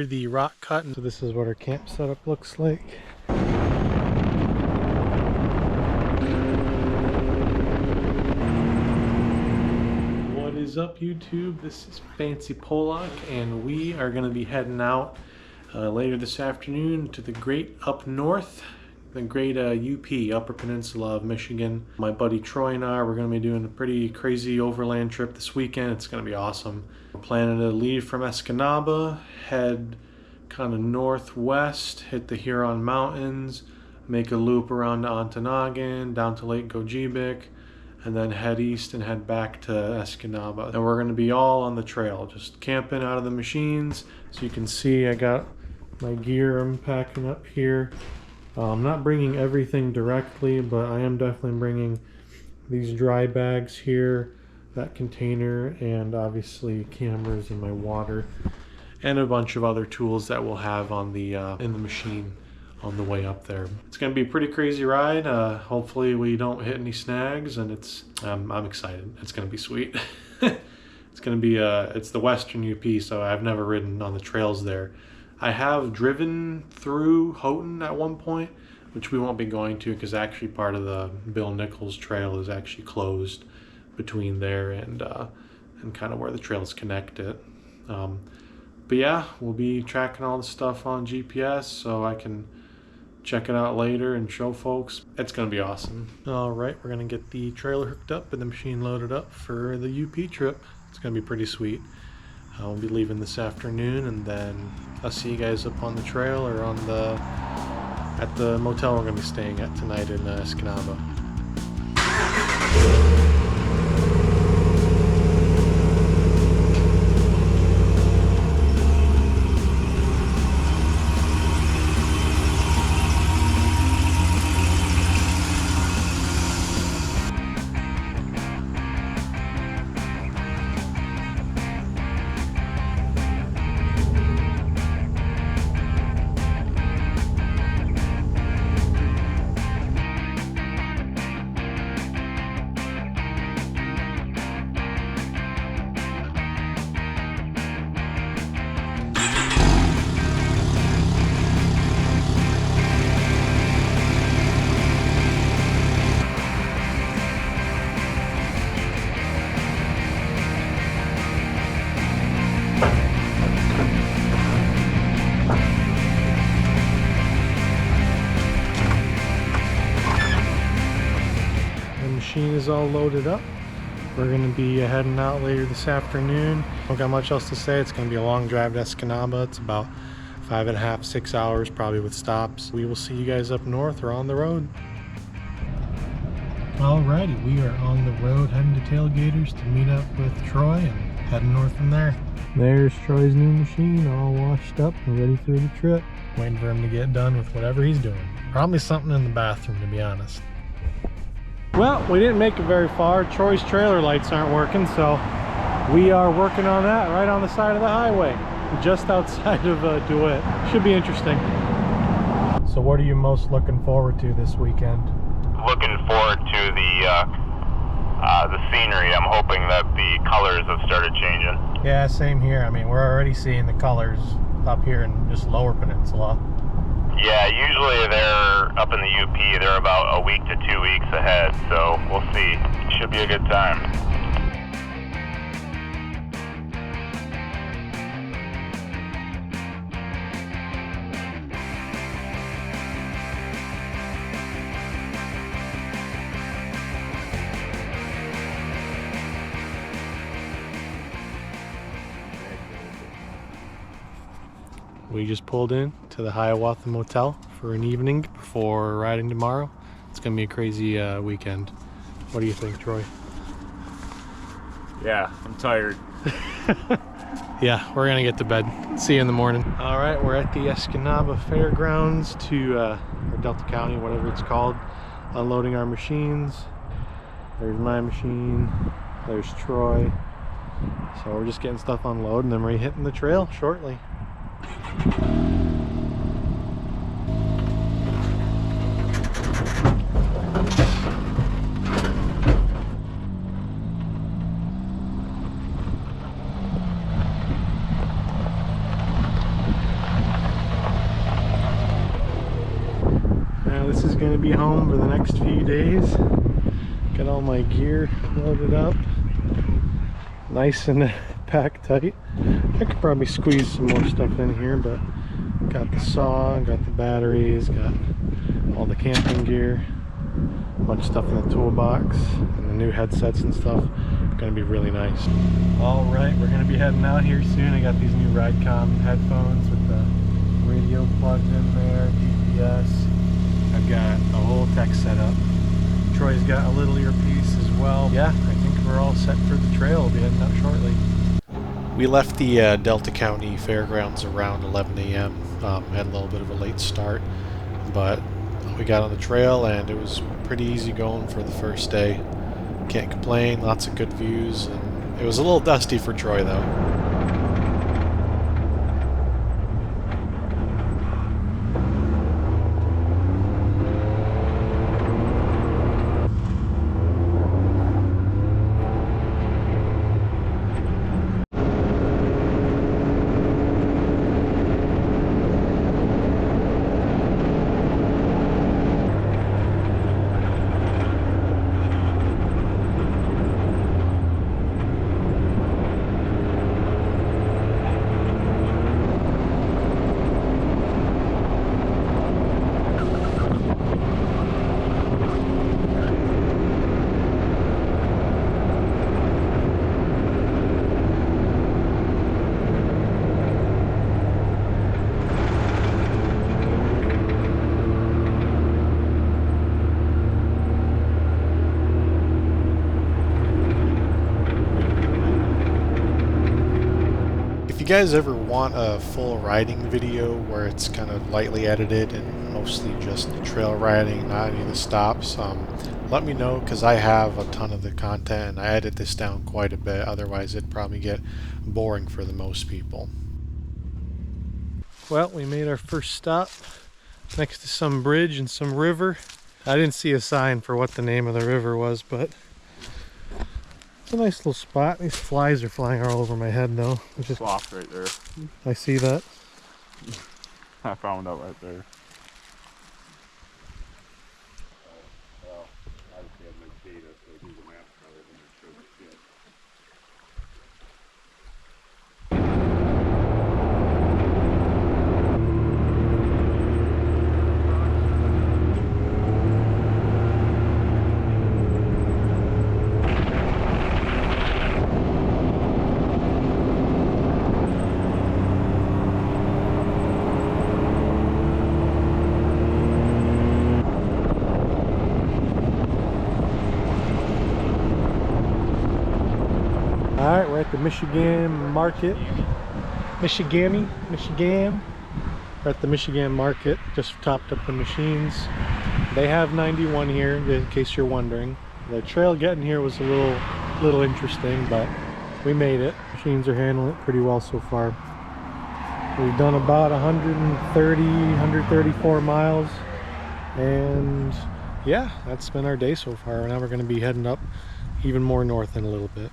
through the rock cut. So this is what our camp setup looks like. What is up, YouTube? This is Fancy Pollock, and we are going to be heading out later this afternoon to the great up north, the great UP, Upper Peninsula of Michigan. My buddy Troy and I, we're going to be doing a pretty crazy overland trip this weekend. It's going to be awesome. We're planning to leave from Escanaba, head kind of northwest, hit the Huron Mountains, make a loop around to Ontonagon, down to Lake Gogebic, and then head east and head back to Eskanaba. And we're going to be all on the trail, just camping out of the machines. So you can see I got my gear I'm packing up here. I'm not bringing everything directly, but I am definitely bringing these dry bags here, that container, and obviously cameras and my water, and a bunch of other tools that we'll have on the in the machine on the way up there. It's gonna be a pretty crazy ride. Hopefully we don't hit any snags, and I'm excited. It's gonna be sweet. It's gonna be it's the Western UP, so I've never ridden on the trails there. I have driven through Houghton at one point, which we won't be going to because actually part of the Bill Nichols Trail is actually closed between there and kind of where the trails connect it. But yeah, we'll be tracking all the stuff on GPS so I can check it out later and show folks. It's gonna be awesome. All right, we're gonna get the trailer hooked up and the machine loaded up for the UP trip. It's gonna be pretty sweet. We'll be leaving this afternoon, and then I'll see you guys up on the trail or on at the motel we're gonna be staying at tonight in Eskanaba. Is all loaded up. We're going to be heading out later this afternoon. Don't got much else to say. It's going to be a long drive to Escanaba. It's about 5.5 to 6 hours, probably with stops. We will see you guys up north or on the road. Alrighty, we are on the road heading to Tailgaters to meet up with Troy and heading north from there. There's Troy's new machine, all washed up and ready for the trip. Waiting for him to get done with whatever he's doing. Probably something in the bathroom, to be honest. Well, we didn't make it very far. Troy's trailer lights aren't working, so we are working on that right on the side of the highway, just outside of DeWitt. Should be interesting. So what are you most looking forward to this weekend? Looking forward to the scenery. I'm hoping that the colors have started changing. Yeah, same here. I mean, we're already seeing the colors up here in just Lower Peninsula. Yeah, usually they're up in the UP, they're about a week to 2 weeks ahead, so we'll see. Should be a good time. We just pulled in to the Hiawatha Motel for an evening before riding tomorrow. It's gonna be a crazy weekend. What do you think, Troy? Yeah, I'm tired. Yeah, we're gonna get to bed. See you in the morning. All right, we're at the Escanaba Fairgrounds or Delta County, whatever it's called, unloading our machines. There's my machine, there's Troy. So we're just getting stuff unloaded and then we're hitting the trail shortly. This is going to be home for the next few days. Got all my gear loaded up, nice and packed tight. I could probably squeeze some more stuff in here, but got the saw, got the batteries, got all the camping gear, a bunch of stuff in the toolbox, and the new headsets and stuff. Gonna be really nice. All right, we're gonna be heading out here soon. I got these new Ridecom headphones with the radio plugged in there, GPS. I've got a whole tech setup. Troy's got a little earpiece as well. Yeah, I think we're all set for the trail. We'll be heading out shortly. We left the Delta County Fairgrounds around 11 a.m. Had a little bit of a late start, but we got on the trail and it was pretty easy going for the first day. Can't complain, lots of good views, and it was a little dusty for Troy though. If you guys ever want a full riding video where it's kind of lightly edited and mostly just trail riding, not any of the stops, let me know, because I have a ton of the content and I edit this down quite a bit, otherwise it'd probably get boring for the most people. Well, we made our first stop next to some bridge and some river. I didn't see a sign for what the name of the river was, but it's a nice little spot. These flies are flying all over my head though. Which is Sloth right there. I see that. I found out right there. Well, obviously I have no data, so Google Maps rather than just show the shit. Alright, we're at the Michigamme market. Michigamme? We're at the Michigamme market, just topped up the machines. They have 91 here, in case you're wondering. The trail getting here was a little interesting, but we made it. Machines are handling it pretty well so far. We've done about 134 miles, and yeah, that's been our day so far. Now we're going to be heading up even more north in a little bit.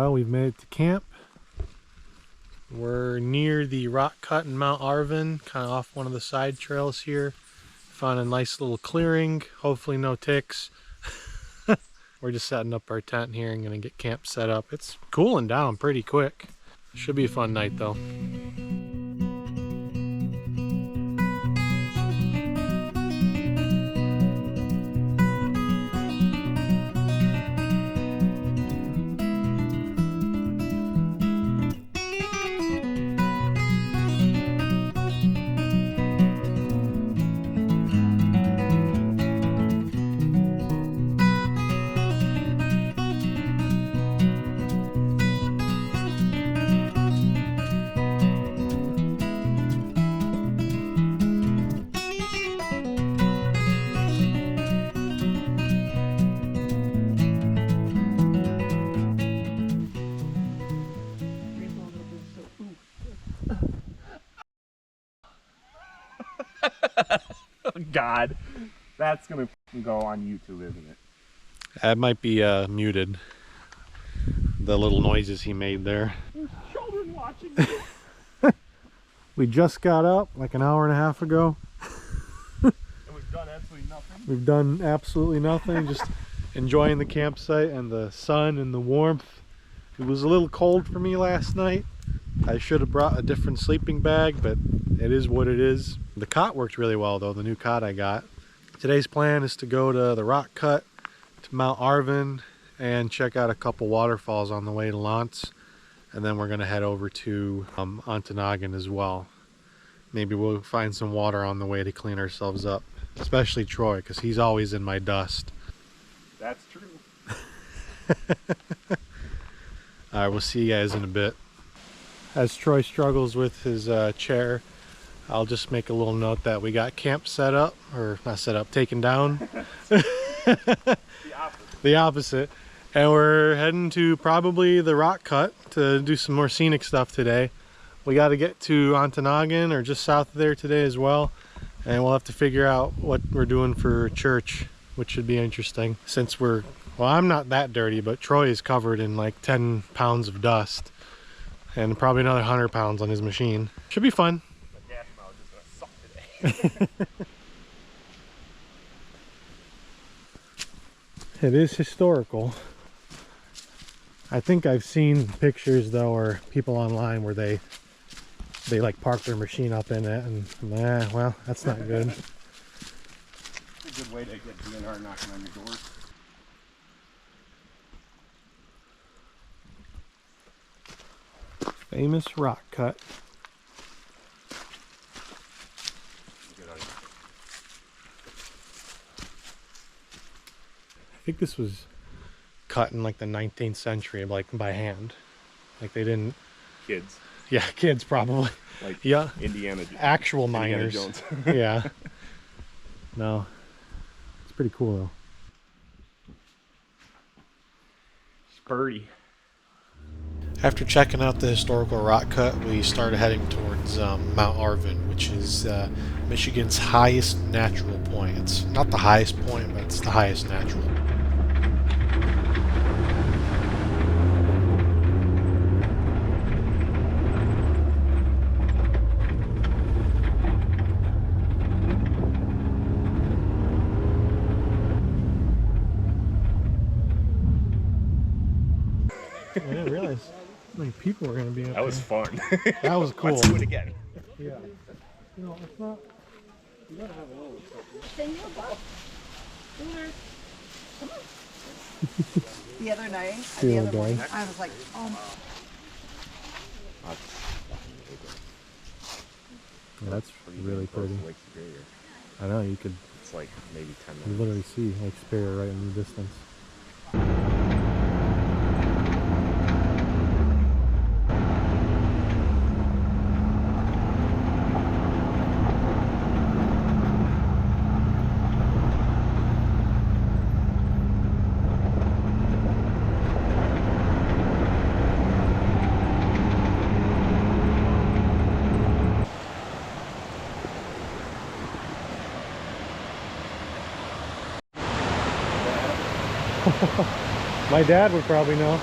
Well, we've made it to camp. We're near the rock cut in Mount Arvon, kind of off one of the side trails here. Found a nice little clearing, hopefully no ticks. We're just setting up our tent here and gonna get camp set up. It's cooling down pretty quick. Should be a fun night though. God, that's gonna go on YouTube, isn't it? That might be muted. The little noises he made there. There's children watching. We just got up like an hour and a half ago. And we've done absolutely nothing. We've done absolutely nothing, just enjoying the campsite and the sun and the warmth. It was a little cold for me last night. I should have brought a different sleeping bag, but it is what it is. The cot worked really well though, the new cot I got. Today's plan is to go to the rock cut, to Mount Arvon, and check out a couple waterfalls on the way to Lance. And then we're gonna head over to Ontonagon as well. Maybe we'll find some water on the way to clean ourselves up. Especially Troy, because he's always in my dust. That's true. Alright, we'll see you guys in a bit. As Troy struggles with his chair, I'll just make a little note that we got camp set up, or not set up, taken down. The opposite. And we're heading to probably the rock cut to do some more scenic stuff today. We got to get to Ontonagon, or just south of there today as well. And we'll have to figure out what we're doing for church, which should be interesting. Since well, I'm not that dirty, but Troy is covered in like 10 pounds of dust. And probably another 100 pounds on his machine. Should be fun. My gas mileage is gonna suck today. It is historical. I think I've seen pictures though, or people online where they like park their machine up in it, and well, that's not good. It's a good way to get DNR knocking on your door. Famous rock cut. I think this was cut in like the 19th century, like by hand. Like they didn't. Kids. Yeah, kids probably. Like yeah. Indiana. Actual Indiana miners. Jones. Yeah. No. It's pretty cool though. Spurty. After checking out the historical rock cut, we started heading towards Mount Arvon, which is Michigan's highest natural point. It's not the highest point, but it's the highest natural. I didn't realize how many people were going to be up That was there. fun. That was cool. Let's do it again. Yeah. You know, it's not. You gotta have a little The other night, See the what other morning, does. I was like, oh. Yeah, that's really pretty. Lake Superior. I know, you could It's like maybe 10 you minutes. literally see Lake Superior right in the distance. My dad would probably know.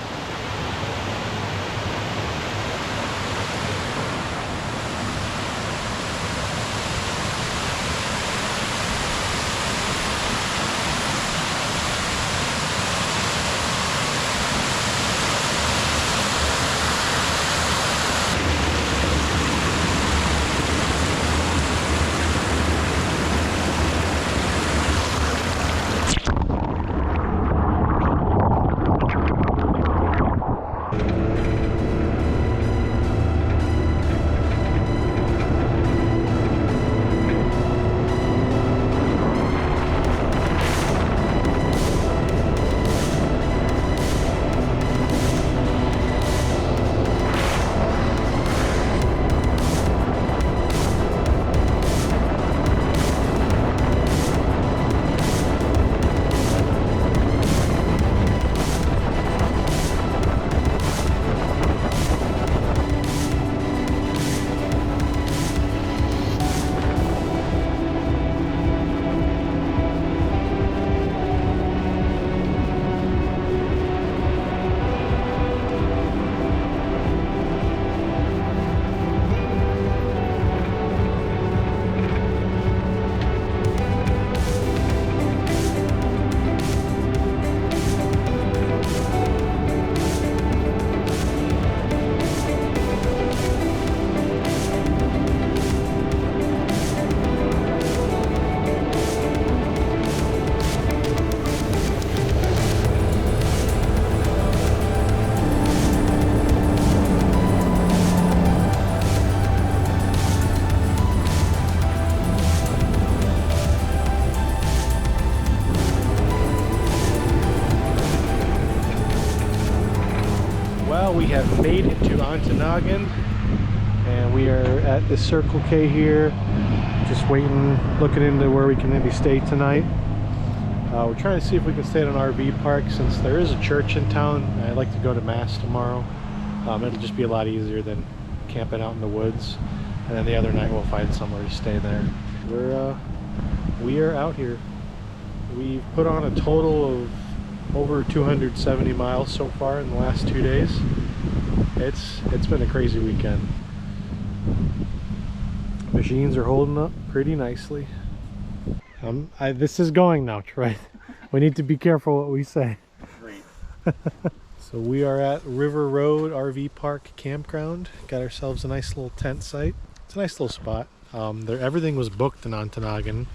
Ontonagon, and we are at the Circle K here, just waiting, looking into where we can maybe stay tonight. We're trying to see if we can stay at an RV park since there is a church in town. I'd like to go to Mass tomorrow. It'll just be a lot easier than camping out in the woods. And then the other night we'll find somewhere to stay there. We are out here. We've put on a total of over 270 miles so far in the last 2 days. It's been a crazy weekend. Machines are holding up pretty nicely. This is going now, Troy. We need to be careful what we say. Great. So we are at River Road RV Park Campground. Got ourselves a nice little tent site. It's a nice little spot. Everything was booked in Ontonagon,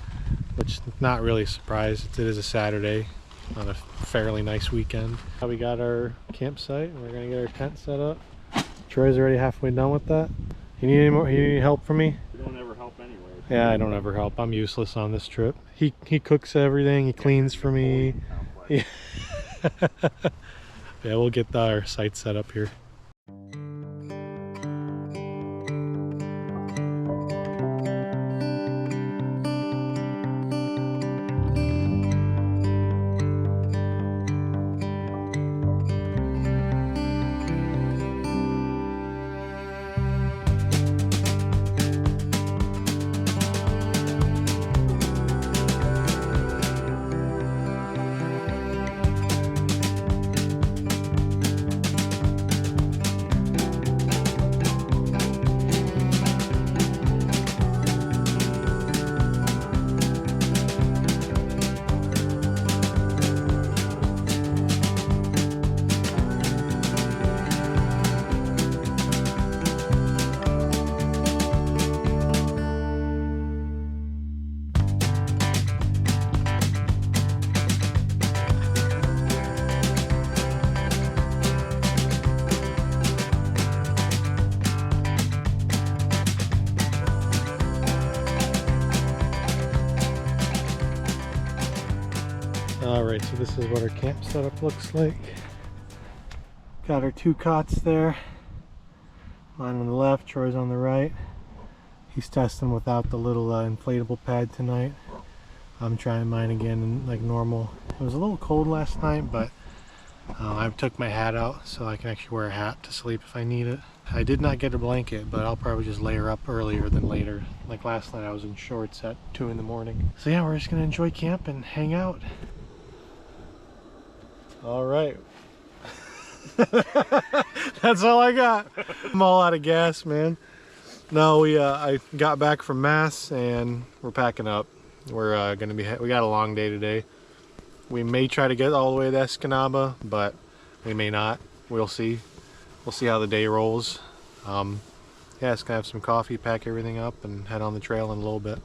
which not really a surprise. It is a Saturday on a fairly nice weekend. Now we got our campsite and we're gonna get our tent set up. Troy's already halfway done with that. You need any help from me? You don't ever help anyway. Yeah, I don't ever help. I'm useless on this trip. He cooks everything. He cleans for me. Yeah. Yeah, we'll get our site set up here. Alright, so this is what our camp setup looks like. Got our 2 cots there. Mine on the left, Troy's on the right. He's testing without the little inflatable pad tonight. I'm trying mine again like normal. It was a little cold last night, but I took my hat out so I can actually wear a hat to sleep if I need it. I did not get a blanket, but I'll probably just layer up earlier than later. Like last night I was in shorts at 2 in the morning. So yeah, we're just gonna enjoy camp and hang out. All right. That's all I got. I'm all out of gas, man. No, I got back from Mass and we're packing up. We're we got a long day today. We may try to get all the way to Escanaba, but we may not. We'll see. We'll see how the day rolls. Yeah, just gonna have some coffee, pack everything up, and head on the trail in a little bit.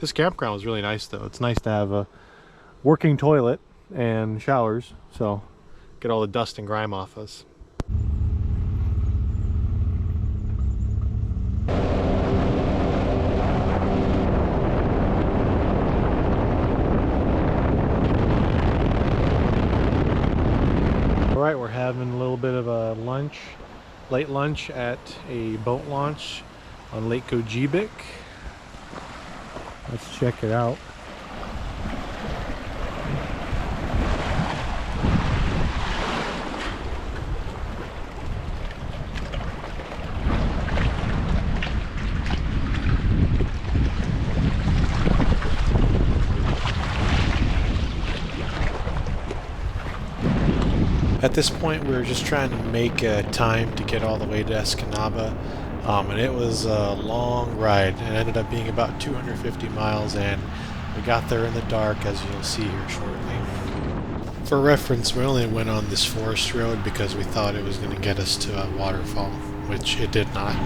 This campground was really nice, though. It's nice to have a working toilet and showers, so get all the dust and grime off us. Alright, we're having a little bit of a lunch, late lunch at a boat launch on Lake Gogebic. Let's check it out. At this point, we were just trying to make time to get all the way to Eskanaba, and it was a long ride. It ended up being about 250 miles, and we got there in the dark, as you'll see here shortly. For reference, we only went on this forest road because we thought it was going to get us to a waterfall, which it did not.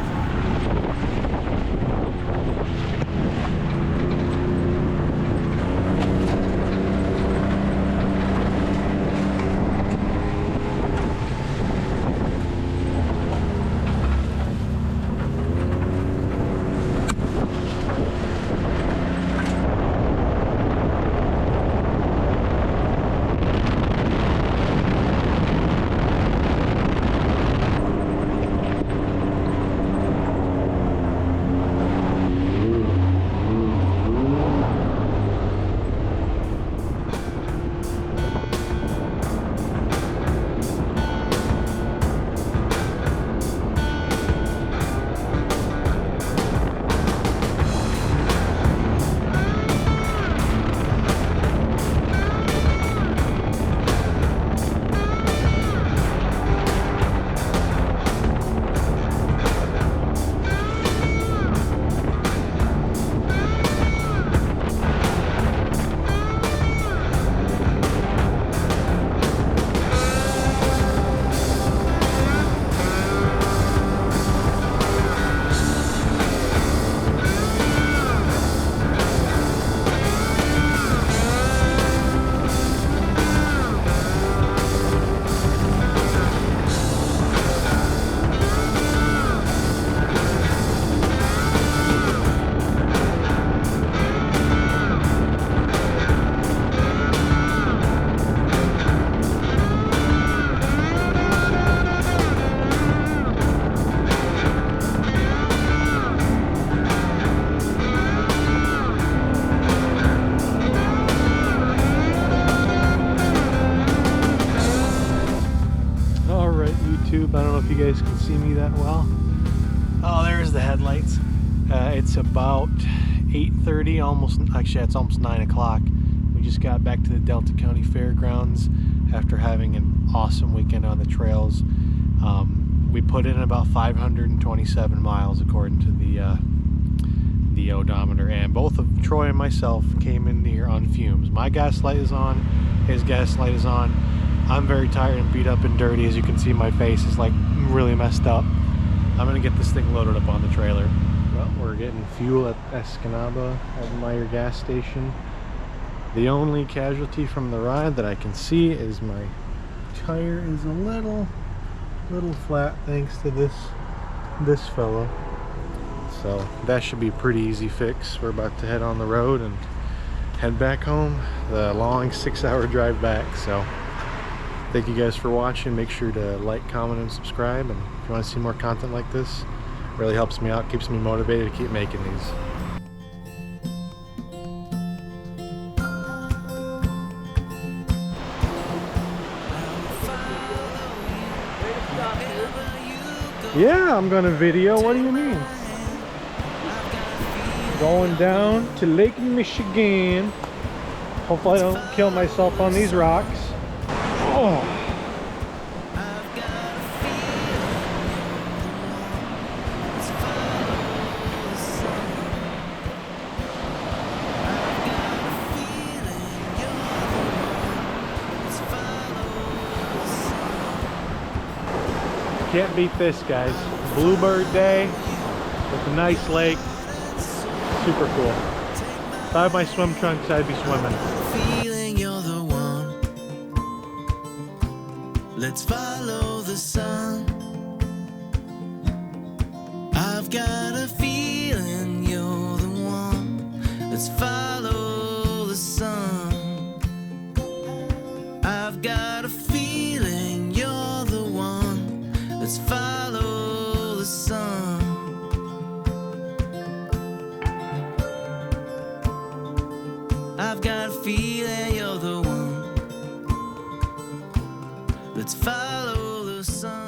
if you guys can see me that well. Oh, there's the headlights. It's about 8:30, it's almost 9 o'clock. We just got back to the Delta County Fairgrounds after having an awesome weekend on the trails. We put in about 527 miles according to the odometer, and both of Troy and myself came in here on fumes. My gas light is on, his gas light is on. I'm very tired and beat up and dirty. As you can see, my face is like really messed up. I'm gonna get this thing loaded up on the trailer. Well, we're getting fuel at Escanaba at Meyer gas station. The only casualty from the ride that I can see is my tire is a little flat thanks to this fella. So that should be a pretty easy fix. We're about to head on the road and head back home. The long 6-hour drive back. So thank you guys for watching. Make sure to like, comment, and subscribe. And if you want to see more content like this, it really helps me out, keeps me motivated to keep making these. Yeah, I'm gonna video. What do you mean? Going down to Lake Michigan. Hopefully I don't kill myself on these rocks. Oh. Can't beat this, guys. Bluebird day with a nice lake. Super cool. If I had my swim trunks, I'd be swimming. Feeling you're the one. Let's follow the sun. I've got a feeling you're the one. Let's follow the sun. I've got a feeling you're the one. Let's follow the sun. I've got a feeling you're the one. Let's follow the sun.